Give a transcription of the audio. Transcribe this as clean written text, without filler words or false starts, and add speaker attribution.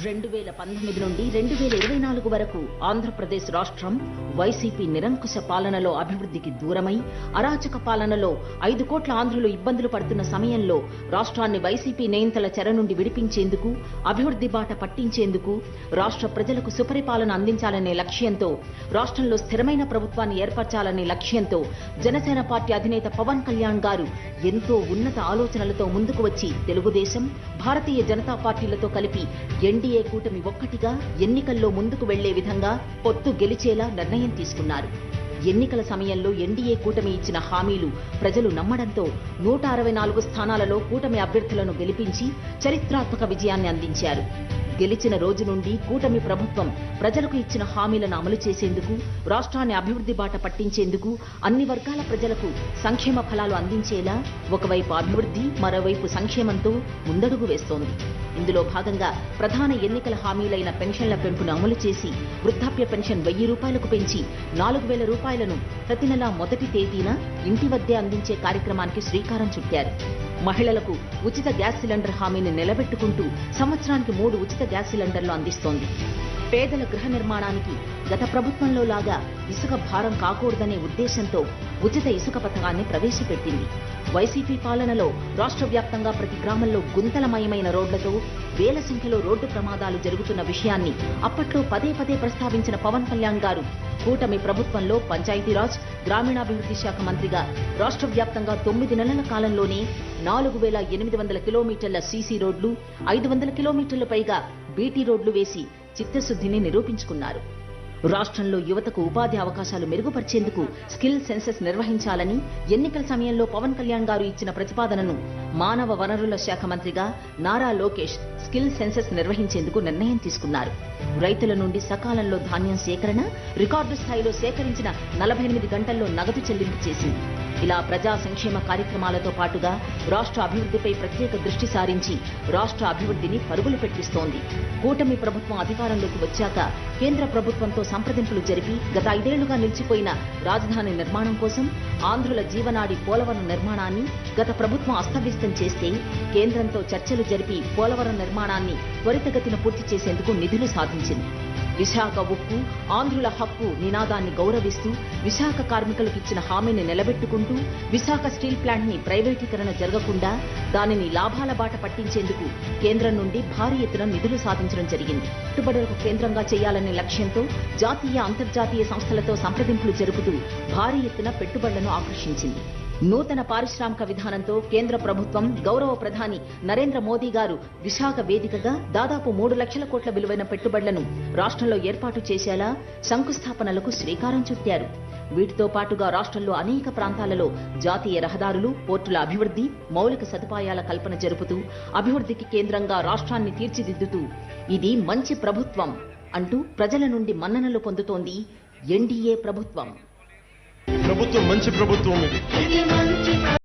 Speaker 1: 2019 నుండి 2024 వరకు ఆంధ్రప్రదేశ్ రాష్ట్రం వైసీపీ నిరంకుశ పాలనలో అభివృద్ధికి దూరమై అరాచక పాలనలో 5 కోట్ల ఆంధ్రులు ఇబ్బందులు పడుతున్న సమయంలో రాష్ట్రాన్ని వైసీపీ నేంతల చెర నుండి విడిపించేందుకు అభివృద్ధి బాట పట్టించేందుకు రాష్ట్ర ప్రజలకు సుపరిపాలన అందించాలనే లక్ష్యంతో రాష్ట్రంలో స్థిరమైన ప్రభుత్వాన్ని ఏర్పరచాలనే లక్ష్యంతో జనసేన పార్టీ అధినేత పవన్ కళ్యాణ్ గారు ఎంతో ఉన్నత ఆలోచనలతో ముందుకు వచ్చి తెలుగుదేశం భారతీయ జనతా పార్టీలతో కలిపి ఎన్డీఏ కూటమి ఒక్కటిగా ఎన్నికల్లో ముందుకు వెళ్లే విధంగా పొత్తు గెలిచేలా నిర్ణయం తీసుకున్నారు. ఎన్నికల సమయంలో ఎన్డీఏ కూటమి ఇచ్చిన హామీలు ప్రజలు నమ్మడంతో 164 స్థానాలలో కూటమి అభ్యర్థులను గెలిపించి చరిత్రాత్మక విజయాన్ని అందించారు. గెలిచిన రోజు నుండి కూటమి ప్రభుత్వం ప్రజలకు ఇచ్చిన హామీలను అమలు చేసేందుకు రాష్ట్రాన్ని అభివృద్ధి బాట పట్టించేందుకు అన్ని వర్గాల ప్రజలకు సంక్షేమ ఫలాలు అందించేలా ఒకవైపు అభివృద్ధి మరోవైపు సంక్షేమంతో ముందడుగు వేస్తోంది. ఇందులో భాగంగా ప్రధాన ఎన్నికల హామీలైన పెన్షన్ల పెంపును అమలు చేసి వృద్ధాప్య పెన్షన్ 1000 రూపాయలకు పెంచి 4000 రూపాయలను ప్రతి నెలా మొదటి తేదీన ఇంటి వద్దే అందించే కార్యక్రమానికి శ్రీకారం చుట్టారు. మహిళలకు ఉచిత గ్యాస్ సిలిండర్ హామీని నిలబెట్టుకుంటూ సంవత్సరానికి 3 ఉచిత గ్యాస్ సిలిండర్లు అందిస్తోంది. పేదల గృహ నిర్మాణానికి గత ప్రభుత్వంలో లాగా ఇసుక భారం కాకూడదనే ఉద్దేశంతో ఉచిత ఇసుక పథకాన్ని ప్రవేశపెట్టింది. వైసీపీ పాలనలో రాష్ట్ర వ్యాప్తంగా ప్రతి గ్రామంలో గుంతలమయమైన రోడ్లతో వేల సంఖ్యలో రోడ్డు ప్రమాదాలు జరుగుతున్న విషయాన్ని అప్పట్లో పదే పదే ప్రస్తావించిన పవన్ కళ్యాణ్ గారు కూటమి ప్రభుత్వంలో పంచాయతీరాజ్ గ్రామీణాభివృద్ధి శాఖ మంత్రిగా రాష్ట్ర వ్యాప్తంగా 9 నెలల కాలంలోనే 4800 కిలోమీటర్ల సీసీ రోడ్లు 500 కిలోమీటర్ల పైగా బీటీ రోడ్లు వేసి చిత్తశుద్ధిని నిరూపించుకున్నారు. రాష్ట్రంలో యువతకు ఉపాధి అవకాశాలు మెరుగుపరిచేందుకు స్కిల్ సెన్సెస్ నిర్వహించాలని ఎన్నికల సమయంలో పవన్ కళ్యాణ్ గారు ఇచ్చిన ప్రతిపాదనను మానవ వనరుల శాఖ మంత్రిగా నారా లోకేష్ స్కిల్ సెన్సెస్ నిర్వహించేందుకు నిర్ణయం తీసుకున్నారు. రైతుల నుండి సకాలంలో ధాన్యం సేకరణ రికార్డు స్థాయిలో సేకరించిన 48 గంటల్లో నగదు చెల్లింపు చేసింది. ఇలా ప్రజా సంక్షేమ కార్యక్రమాలతో పాటుగా రాష్ట్ర అభివృద్ధిపై ప్రత్యేక దృష్టి సారించి రాష్ట్ర అభివృద్ధిని పరుగులు పెట్టిస్తోంది. కూటమి ప్రభుత్వం అధికారంలోకి వచ్చాక కేంద్ర ప్రభుత్వంతో సంప్రదింపులు జరిపి గత 5 ఏళ్లుగా నిలిచిపోయిన రాజధాని నిర్మాణం కోసం ఆంధ్రుల జీవనాడి పోలవరం నిర్మాణాన్ని గత ప్రభుత్వం అస్తవ్యస్తం చేస్తే కేంద్రంతో చర్చలు జరిపి పోలవరం నిర్మాణాన్ని త్వరితగతిన పూర్తి చేసేందుకు నిధులు సాధించింది. విశాఖ ఉక్కు ఆంధ్రుల హక్కు నినాదాన్ని గౌరవిస్తూ విశాఖ కార్మికులకు ఇచ్చిన హామీని నిలబెట్టుకుంటూ విశాఖ స్టీల్ ప్లాంట్ ని ప్రైవేటీకరణ జరగకుండా దానిని లాభాల బాట పట్టించేందుకు కేంద్రం నుండి భారీ ఎత్తున నిధులు సాధించడం జరిగింది. పెట్టుబడులకు కేంద్రంగా చేయాలనే లక్ష్యంతో జాతీయ అంతర్జాతీయ సంస్థలతో సంప్రదింపులు జరుపుతూ భారీ ఎత్తున పెట్టుబడులను ఆకర్షించింది. నూతన పారిశ్రామిక విధానంతో కేంద్ర ప్రభుత్వం గౌరవ ప్రధాని నరేంద్ర మోదీ గారు విశాఖ వేదికగా దాదాపు 3 లక్షల కోట్ల విలువైన పెట్టుబడులను రాష్ట్రంలో ఏర్పాటు చేసేలా శంకుస్థాపనలకు శ్రీకారం చుట్టారు. వీటితో పాటుగా రాష్ట్రంలో అనేక ప్రాంతాలలో జాతీయ రహదారులు పోర్టుల అభివృద్ధి మౌలిక సదుపాయాల కల్పన జరుపుతూ అభివృద్ధికి కేంద్రంగా రాష్ట్రాన్ని తీర్చిదిద్దుతూ ఇది మంచి ప్రభుత్వం అంటూ ప్రజల నుండి మన్ననలు పొందుతోంది ఎన్డీఏ ప్రభుత్వం.
Speaker 2: మంచి ప్రభుత్వం ఇది.